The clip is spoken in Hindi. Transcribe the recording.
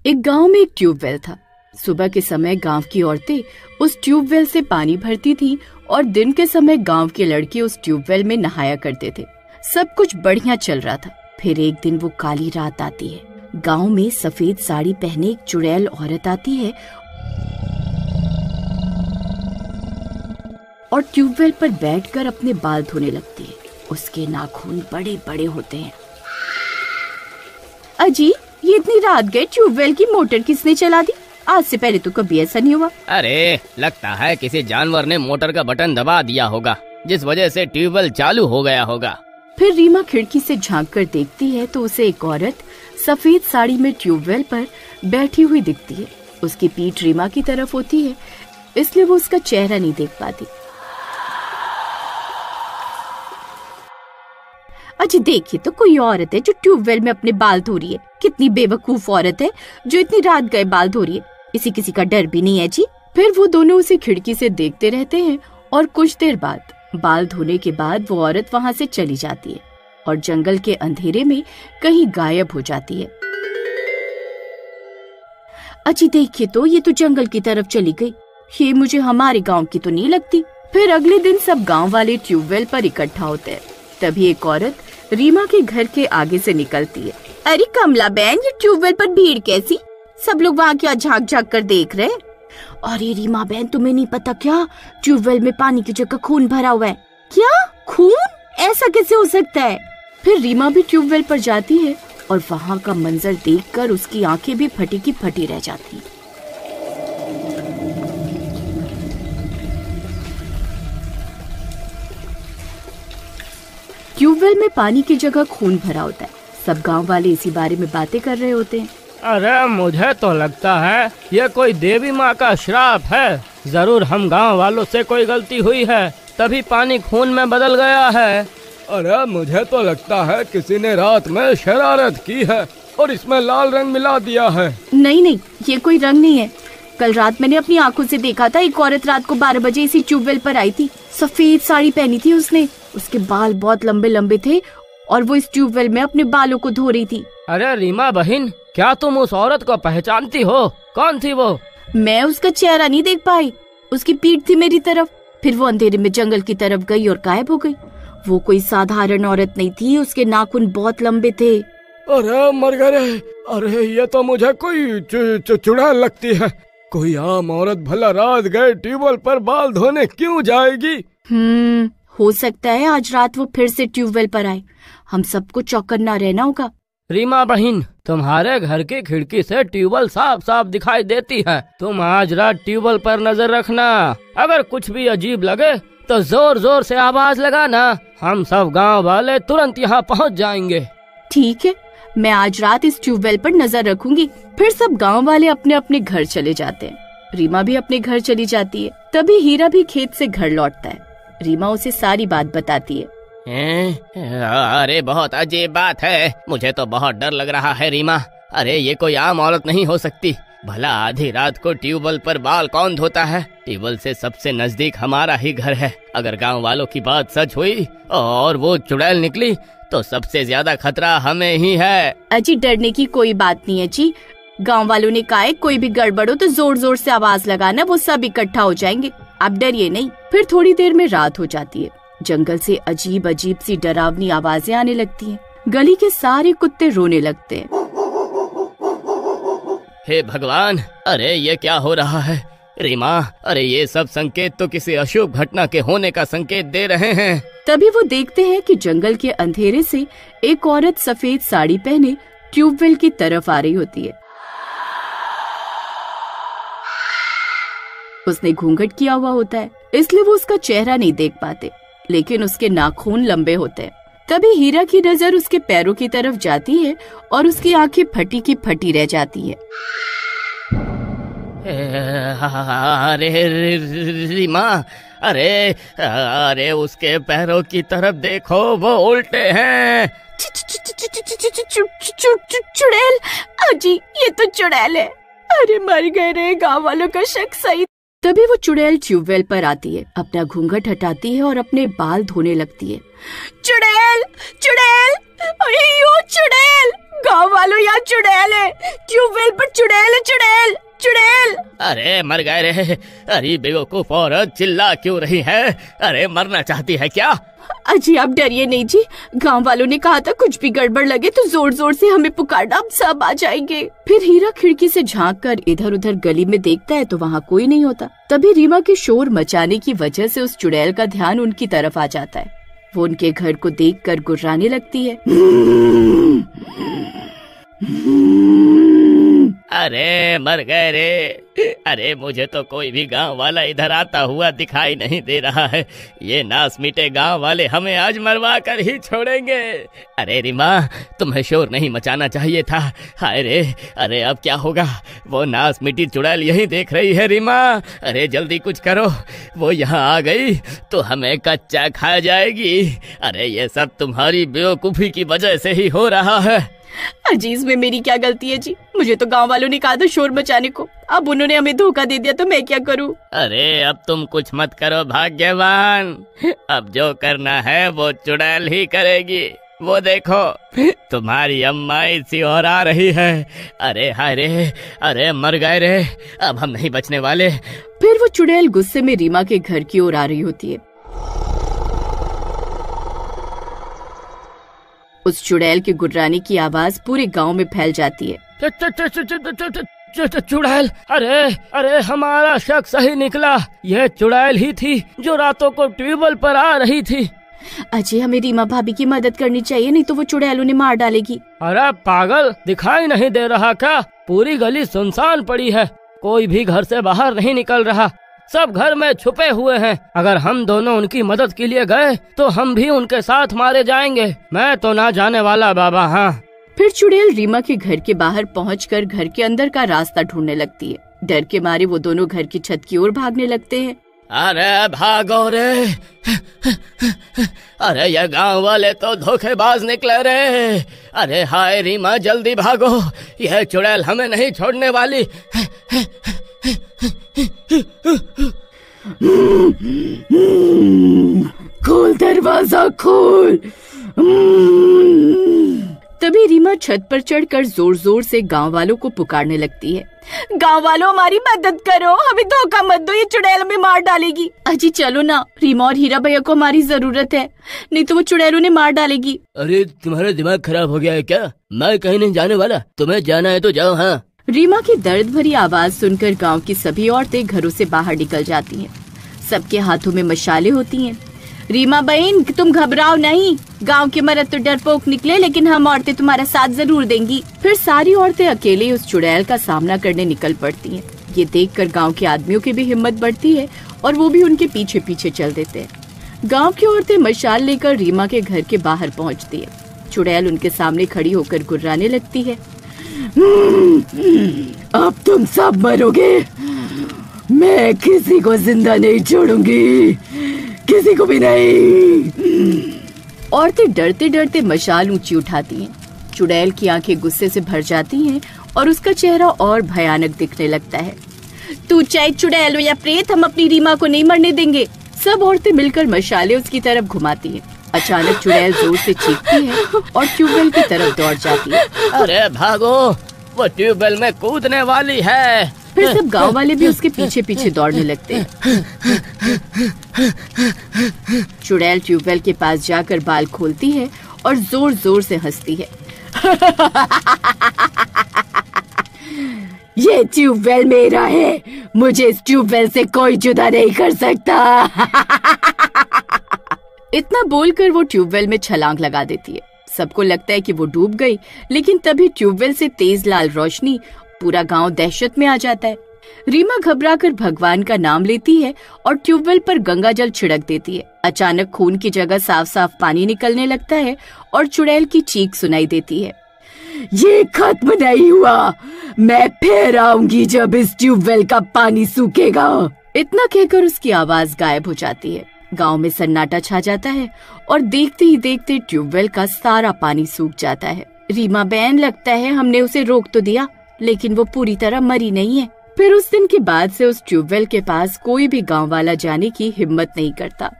एक गांव में एक ट्यूबवेल था। सुबह के समय गांव की औरतें उस ट्यूबवेल से पानी भरती थीं और दिन के समय गांव के लड़के उस ट्यूबवेल में नहाया करते थे। सब कुछ बढ़िया चल रहा था। फिर एक दिन वो काली रात आती है। गांव में सफेद साड़ी पहने एक चुड़ैल औरत आती है और ट्यूबवेल पर बैठकर अपने बाल धोने लगती है। उसके नाखून बड़े बड़े होते हैं। अजी, ये इतनी रात गए ट्यूबवेल की मोटर किसने चला दी? आज से पहले तो कभी ऐसा नहीं हुआ। अरे, लगता है किसी जानवर ने मोटर का बटन दबा दिया होगा, जिस वजह से ट्यूबवेल चालू हो गया होगा। फिर रीमा खिड़की से झांक कर देखती है तो उसे एक औरत सफेद साड़ी में ट्यूबवेल पर बैठी हुई दिखती है। उसकी पीठ रीमा की तरफ होती है, इसलिए वो उसका चेहरा नहीं देख पाती। अच्छा देखिए तो कोई औरत है जो ट्यूबवेल में अपने बाल धो रही है। कितनी बेवकूफ औरत है जो इतनी रात गए बाल धो रही है। इसी किसी का डर भी नहीं है जी। फिर वो दोनों उसे खिड़की से देखते रहते हैं और कुछ देर बाद बाल धोने के बाद वो औरत वहाँ से चली जाती है और जंगल के अंधेरे में कहीं गायब हो जाती है। अच्छी देखिए तो ये तो जंगल की तरफ चली गई। ये मुझे हमारे गांव की तो नहीं लगती। फिर अगले दिन सब गांव वाले ट्यूबवेल पर इकट्ठा होते हैं। तभी एक औरत रीमा के घर के आगे से निकलती है। अरे कमला बहन, ये ट्यूबवेल पर भीड़ कैसी? सब लोग वहाँ क्या झांक झांक कर देख रहे हैं? अरे रीमा बहन, तुम्हें नहीं पता क्या? ट्यूबवेल में पानी की जगह खून भरा हुआ है। क्या खून? ऐसा कैसे हो सकता है? फिर रीमा भी ट्यूबवेल पर जाती है और वहाँ का मंजर देखकर उसकी आंखें भी फटी की फटी रह जाती हैं। ट्यूबवेल में पानी की जगह खून भरा होता है। सब गांव वाले इसी बारे में बातें कर रहे होते हैं। अरे मुझे तो लगता है ये कोई देवी माँ का श्राप है। जरूर हम गांव वालों से कोई गलती हुई है, तभी पानी खून में बदल गया है। अरे मुझे तो लगता है किसी ने रात में शरारत की है और इसमें लाल रंग मिला दिया है। नहीं, ये कोई रंग नहीं है। कल रात मैंने अपनी आंखों से देखा था। एक औरत रात को 12 बजे इसी ट्यूबवेल पर आई थी। सफेद साड़ी पहनी थी उसने। उसके बाल बहुत लंबे लंबे थे और वो इस ट्यूबवेल में अपने बालों को धो रही थी। अरे रीमा बहन, क्या तुम उस औरत को पहचानती हो? कौन थी वो? मैं उसका चेहरा नहीं देख पाई। उसकी पीठ थी मेरी तरफ। फिर वो अंधेरे में जंगल की तरफ गई और गायब हो गई। वो कोई साधारण औरत नहीं थी। उसके नाखून बहुत लंबे थे। अरे मर गए। अरे ये तो मुझे कोई चुड़ैल लगती है। कोई आम औरत भला रात गए ट्यूबवेल पर बाल धोने क्यों जाएगी? हो सकता है आज रात वो फिर से ट्यूबवेल पर आए। हम सबको चौकन्ना रहना होगा। रीमा बहन, तुम्हारे घर की खिड़की से ट्यूबवेल साफ साफ दिखाई देती है। तुम आज रात ट्यूबवेल पर नजर रखना। अगर कुछ भी अजीब लगे तो जोर जोर से आवाज लगाना। हम सब गांव वाले तुरंत यहाँ पहुँच जाएंगे। ठीक है, मैं आज रात इस ट्यूबवेल पर नजर रखूंगी। फिर सब गांव वाले अपने अपने घर चले जाते हैं। रीमा भी अपने घर चली जाती है। तभी हीरा भी खेत से घर लौटता है। रीमा उसे सारी बात बताती है। अरे बहुत अजीब बात है। मुझे तो बहुत डर लग रहा है रीमा। अरे ये कोई आम औरत नहीं हो सकती। भला आधी रात को ट्यूबवेल पर बाल कौन धोता है? ट्यूबवेल से सबसे नजदीक हमारा ही घर है। अगर गांव वालों की बात सच हुई और वो चुड़ैल निकली तो सबसे ज्यादा खतरा हमें ही है। अजी डरने की कोई बात नहीं है जी। गांव वालों ने कहा है कोई भी गड़बड़ हो तो जोर जोर से आवाज लगाना, वो सब इकट्ठा हो जाएंगे। आप डरिए नहीं। फिर थोड़ी देर में रात हो जाती है। जंगल से अजीब अजीब सी डरावनी आवाजें आने लगती हैं। गली के सारे कुत्ते रोने लगते हैं। हे भगवान, अरे ये क्या हो रहा है? रीमा, अरे ये सब संकेत तो किसी अशुभ घटना के होने का संकेत दे रहे हैं। तभी वो देखते हैं कि जंगल के अंधेरे से एक औरत सफेद साड़ी पहने ट्यूबवेल की तरफ आ रही होती है। उसने घूंघट किया हुआ होता है, इसलिए वो उसका चेहरा नहीं देख पाते, लेकिन उसके नाखून लंबे होते हैं। तभी हीरा की नजर उसके पैरों की तरफ जाती है और उसकी आंखें फटी की फटी रह जाती है। अरे रीमा, अरे उसके पैरों की तरफ देखो, वो उल्टे हैं। चुड़ैल! अजी ये तो चुड़ैल है। अरे मर गए रे, गाँव वालों का शक सही तभी वो चुड़ैल ट्यूबवेल पर आती है, अपना घूंघट हटाती है और अपने बाल धोने लगती है। चुड़ैल, चुड़ैल, अयो चुड़ैल, गाँव वालों यहाँ चुड़ैल है, ट्यूबवेल पर चुड़ैल है, चुड़ैल, चुड़ैल। अरे मर गए रे। अरे बेवकूफ औरत, चिल्ला क्यों रही है? अरे मरना चाहती है क्या? अजी आप डरिए नहीं जी, गांव वालों ने कहा था कुछ भी गड़बड़ लगे तो जोर जोर से हमें पुकारना, हम सब आ जाएंगे। फिर हीरा खिड़की से झांककर इधर उधर गली में देखता है तो वहाँ कोई नहीं होता। तभी रीमा के शोर मचाने की वजह से उस चुड़ैल का ध्यान उनकी तरफ आ जाता है। वो उनके घर को देखकर गुर्राने लगती है। अरे मर गए रे। अरे मुझे तो कोई भी गांव वाला इधर आता हुआ दिखाई नहीं दे रहा है। ये नास मीटे गांव वाले हमें आज मरवा कर ही छोड़ेंगे। अरे रीमा, तुम्हें शोर नहीं मचाना चाहिए था। हाय रे, अरे अब क्या होगा? वो नास मीटी चुड़ैल यही देख रही है रीमा। अरे जल्दी कुछ करो, वो यहाँ आ गई तो हमें कच्चा खा जाएगी। अरे ये सब तुम्हारी बेवकूफी की वजह से ही हो रहा है। अजी इसमें मेरी क्या गलती है जी? मुझे तो गांव वालों ने कहा था शोर मचाने को, अब उन्होंने हमें धोखा दे दिया तो मैं क्या करूं? अरे अब तुम कुछ मत करो भाग्यवान, अब जो करना है वो चुड़ैल ही करेगी। वो देखो तुम्हारी अम्मा इसी और आ रही है। अरे हाय रे, अरे मर गए रे, अब हम नहीं बचने वाले। फिर वो चुड़ैल गुस्से में रीमा के घर की ओर आ रही होती है। उस चुड़ैल के गुर्राने की आवाज पूरे गांव में फैल जाती है। चुड़ैल, अरे अरे हमारा शक सही निकला, यह चुड़ैल ही थी जो रातों को ट्यूबवेल पर आ रही थी। अजय हमें रीमा भाभी की मदद करनी चाहिए, नहीं तो वो चुड़ैल उन्हें मार डालेगी। अरे पागल, दिखाई नहीं दे रहा क्या? पूरी गली सुनसान पड़ी है, कोई भी घर से बाहर नहीं निकल रहा, सब घर में छुपे हुए हैं। अगर हम दोनों उनकी मदद के लिए गए तो हम भी उनके साथ मारे जाएंगे। मैं तो ना जाने वाला बाबा। हाँ। फिर चुड़ैल रीमा के घर के बाहर पहुंचकर घर के अंदर का रास्ता ढूंढने लगती है। डर के मारे वो दोनों घर की छत की ओर भागने लगते हैं। अरे भागो रे। अरे ये गांव वाले तो धोखेबाज निकले रे। अरे हाय रीमा, जल्दी भागो, यह चुड़ैल हमें नहीं छोड़ने वाली। खोल दरवाजा, खोल। तभी रीमा छत पर चढ़कर जोर जोर से गांव वालों को पुकारने लगती है। गांव वालों, हमारी मदद करो, हमें धोखा मत दो, ये चुड़ैल हमें मार डालेगी। अजी चलो ना, रीमा और हीरा भैया को हमारी जरूरत है, नहीं तो वो चुड़ैल उन्हें मार डालेगी। अरे तुम्हारा दिमाग खराब हो गया है क्या? मैं कहीं नहीं जाने वाला, तुम्हें जाना है तो जाओ। हाँ। रीमा की दर्द भरी आवाज सुनकर गांव की सभी औरतें घरों से बाहर निकल जाती हैं। सबके हाथों में मशाले होती हैं। रीमा बहन, तुम घबराओ नहीं, गांव के मर्द तो डरपोक निकले, लेकिन हम औरतें तुम्हारा साथ जरूर देंगी। फिर सारी औरतें अकेले उस चुड़ैल का सामना करने निकल पड़ती हैं। ये देखकर गांव के आदमियों की भी हिम्मत बढ़ती है और वो भी उनके पीछे पीछे चल देते हैं। गांव की औरतें मशाल लेकर रीमा के घर के बाहर पहुंचती है। चुड़ैल उनके सामने खड़ी होकर गुर्राने लगती है। अब तुम सब मरोगे, मैं किसी को जिंदा नहीं छोड़ूंगी, किसी को भी नहीं। औरतें डरते डरते मशाल ऊंची उठाती हैं। चुड़ैल की आंखें गुस्से से भर जाती हैं और उसका चेहरा और भयानक दिखने लगता है। तू चाहे चुड़ैल हो या प्रेत, हम अपनी रीमा को नहीं मरने देंगे। सब औरतें मिलकर मशाले उसकी तरफ घुमाती हैं। अचानक चुड़ैल जोर से चीखती है और ट्यूबवेल की तरफ दौड़ जाती है। अरे भागो, वो ट्यूबवेल में कूदने वाली है। फिर सब गांव वाले भी उसके पीछे पीछे दौड़ने लगते हैं। चुड़ैल ट्यूबवेल के पास जाकर बाल खोलती है और जोर जोर से हंसती है। ये ट्यूबवेल मेरा है, मुझे इस ट्यूबवेल से कोई जुदा नहीं कर सकता। इतना बोलकर वो ट्यूबवेल में छलांग लगा देती है। सबको लगता है कि वो डूब गई, लेकिन तभी ट्यूबवेल से तेज लाल रोशनी, पूरा गांव दहशत में आ जाता है। रीमा घबराकर भगवान का नाम लेती है और ट्यूबवेल पर गंगा जल छिड़क देती है। अचानक खून की जगह साफ साफ पानी निकलने लगता है और चुड़ैल की चीख सुनाई देती है। ये खत्म नहीं हुआ, मैं फिर आऊंगी जब इस ट्यूबवेल का पानी सूखेगा। इतना कहकर उसकी आवाज गायब हो जाती है। गांव में सन्नाटा छा जाता है और देखते ही देखते ट्यूबवेल का सारा पानी सूख जाता है। रीमा बहन, लगता है हमने उसे रोक तो दिया, लेकिन वो पूरी तरह मरी नहीं है। फिर उस दिन के बाद से उस ट्यूबवेल के पास कोई भी गांव वाला जाने की हिम्मत नहीं करता।